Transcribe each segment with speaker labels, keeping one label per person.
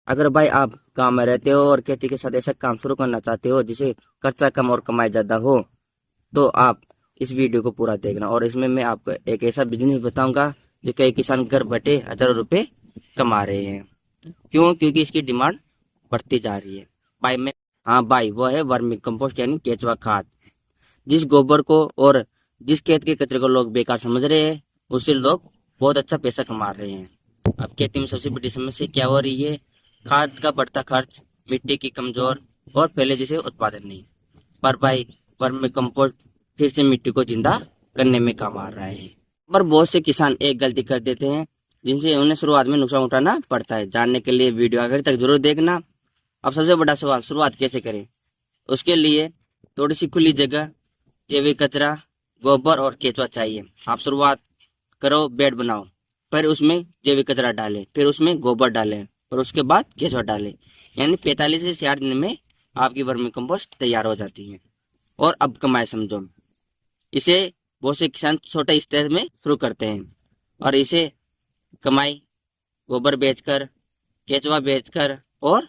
Speaker 1: अगर भाई आप गांव में रहते हो और खेती के साथ ऐसा काम शुरू करना चाहते हो जिसे खर्चा कम और कमाई ज्यादा हो, तो आप इस वीडियो को पूरा देखना। और इसमें मैं आपको एक ऐसा बिजनेस बताऊंगा जो कई किसान घर बैठे हजारों रुपए कमा रहे हैं। क्यों? क्योंकि इसकी डिमांड बढ़ती जा रही है। भाई मैं हाँ भाई, वो है वर्मी कंपोस्ट यानी केचुआ खाद। जिस गोबर को और जिस खेत के कचरे को लोग बेकार समझ रहे हैं, उससे लोग बहुत अच्छा पैसा कमा रहे हैं। अब खेती में सबसे बड़ी समस्या क्या हो रही है? खाद का बढ़ता खर्च, मिट्टी की कमजोर और पहले जैसे उत्पादन नहीं। पर भाई वर्मी कंपोस्ट फिर से मिट्टी को जिंदा करने में काम आ रहा है। पर बहुत से किसान एक गलती कर देते हैं जिनसे उन्हें शुरुआत में नुकसान उठाना पड़ता है। जानने के लिए वीडियो आखिर तक जरूर देखना। अब सबसे बड़ा सवाल, शुरुआत कैसे करें? उसके लिए थोड़ी सी खुली जगह, जैविक कचरा, गोबर और केचुआ चाहिए। आप शुरुआत करो, बेड बनाओ, फिर उसमें जैविक कचरा डालें, फिर उसमें गोबर डालें और उसके बाद केचुआ डालें। यानी 45 से 60 दिन में आपकी वर्मी कंपोस्ट तैयार हो जाती है। और अब कमाए समझो। इसे बहुत से किसान छोटे स्तर में शुरू करते हैं और इसे कमाई गोबर बेचकर, केचुआ बेचकर और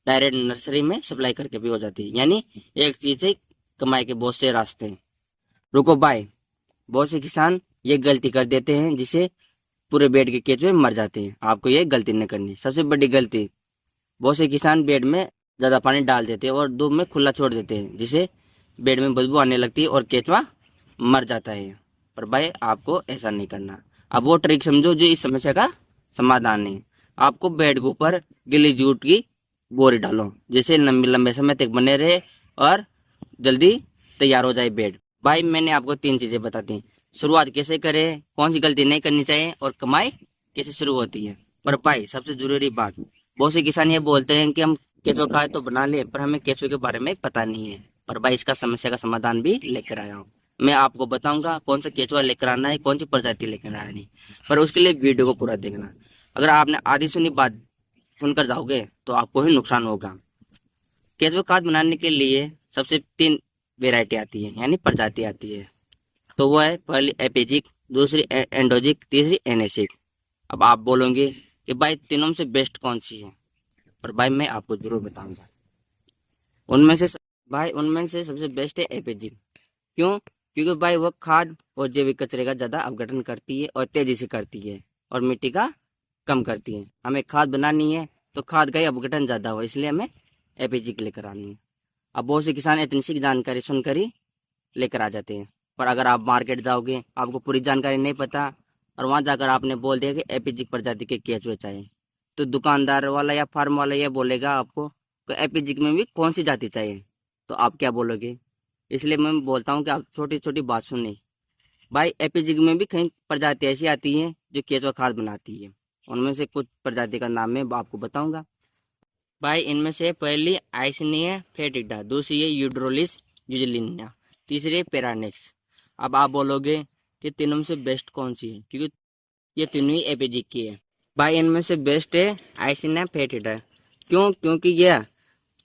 Speaker 1: डायरेक्ट नर्सरी में सप्लाई करके भी हो जाती है। यानी एक चीज से कमाई के बहुत से रास्ते हैं। रुको भाई, बहुत से किसान ये गलती कर देते हैं जिसे पूरे बेड के केचुए मर जाते हैं। आपको ये गलती नहीं करनी। सबसे बड़ी गलती, बहुत से किसान बेड में ज्यादा पानी डाल देते हैं और धूप में खुला छोड़ देते हैं, जिसे बेड में बदबू आने लगती है और केचुआ मर जाता है। पर भाई आपको ऐसा नहीं करना। अब वो ट्रिक समझो जो इस समस्या का समाधान है। आपको बेड के ऊपर गिली जूट की बोरी डालो, जिससे लंबे लंबे समय तक बने रहे और जल्दी तैयार हो जाए बेड। भाई मैंने आपको 3 चीजें बता दी। शुरुआत कैसे करें, कौन सी गलती नहीं करनी चाहिए और कमाई कैसे शुरू होती है। पर भाई सबसे जरूरी बात, बहुत से किसान ये बोलते हैं कि हम केचुआ खाद तो बना ले, पर हमें केचुए के बारे में पता नहीं है। पर भाई इसका समस्या का समाधान भी लेकर आया हूँ। मैं आपको बताऊंगा कौन सा केचुआ लेकर आना है, कौन सी प्रजाति लेकर आना है। पर उसके लिए वीडियो को पूरा देखना। अगर आपने आधी सुनी बात सुनकर जाओगे तो आपको ही नुकसान होगा। केचुआ खाद बनाने के लिए सबसे 3 वेराइटी आती है, यानी प्रजाति आती है। तो वो है, पहली एपिजिक, दूसरी एंडोजिक, तीसरी एनेसिक। अब आप बोलोगे कि भाई तीनों में से बेस्ट कौन सी है? पर भाई मैं आपको जरूर बताऊंगा। उनमें से सबसे बेस्ट है एपिजिक। क्यों? क्योंकि भाई वो खाद और जैविक कचरे का ज्यादा अपघटन करती है और तेजी से करती है और मिट्टी का कम करती है। हमें खाद बनानी है तो खाद का ही अपघटन ज्यादा हो, इसलिए हमें एपीजी लेकर आनी है। अब बहुत से किसान इतनी सी जानकारी सुनकर ही लेकर आ जाते हैं। पर अगर आप मार्केट जाओगे, आपको पूरी जानकारी नहीं पता और वहां जाकर आपने बोल दिया कि एपीजी प्रजाति के केचुए चाहिए, तो दुकानदार वाला या फार्म वाला ये बोलेगा आपको कि एपीजी में भी कौन सी जाति चाहिए, तो आप क्या बोलोगे? इसलिए मैं बोलता हूँ कि आप छोटी छोटी बात सुने। भाई एपीजी में भी कई प्रजाति ऐसी आती हैं जो केचुआ खाद बनाती है। उनमें से कुछ प्रजाति का नाम मैं आपको बताऊंगा। भाई इनमें से पहली आइसनिया फेटिडा, दूसरी है यूड्रोलिस यूजलिनिया, तीसरी है पेरानेक्स। अब आप बोलोगे कि तीनों में से बेस्ट कौन सी है, क्योंकि ये तीनों ही एपीजिक की है। भाई इनमें से बेस्ट है आइसनिया फेटिडा। क्यों? क्योंकि यह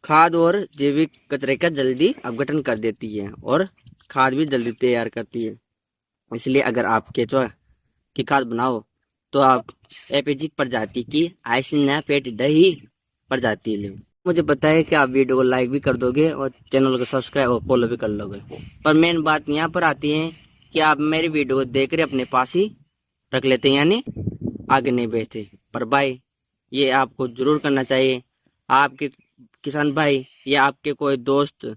Speaker 1: खाद और जैविक कचरे का जल्दी अपघटन कर देती है और खाद भी जल्दी तैयार करती है। इसलिए अगर आप केचुआ की खाद बनाओ तो आप एपीजिक प्रजाति की आइसनिया फेटिडा ही प्रजाति ले। मुझे पता है कि आप वीडियो को लाइक भी कर दोगे और चैनल को सब्सक्राइब और फॉलो भी कर लोगे। पर मेन बात यहाँ पर आती है कि आप मेरी वीडियो को देख कर अपने पास ही रख लेते हैं, यानी आगे नहीं भेजते। पर भाई ये आपको जरूर करना चाहिए। आपके किसान भाई या आपके कोई दोस्त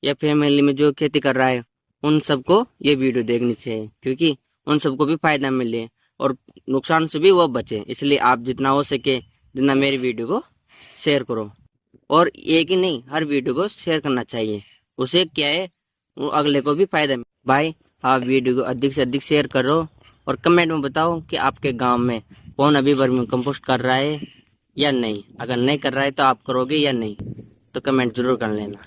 Speaker 1: या फैमिली में जो खेती कर रहा है, उन सबको ये वीडियो देखनी चाहिए, क्योंकि उन सबको भी फायदा मिले और नुकसान से भी वो बचे। इसलिए आप जितना हो सके जितना मेरी वीडियो को शेयर करो। और एक ही नहीं, हर वीडियो को शेयर करना चाहिए। उसे क्या है, वो अगले को भी फायदा मिले। भाई आप वीडियो को अधिक से अधिक शेयर करो और कमेंट में बताओ कि आपके गांव में कौन अभी वर्मी कंपोस्ट कर रहा है या नहीं। अगर नहीं कर रहा है तो आप करोगे या नहीं, तो कमेंट जरूर कर लेना।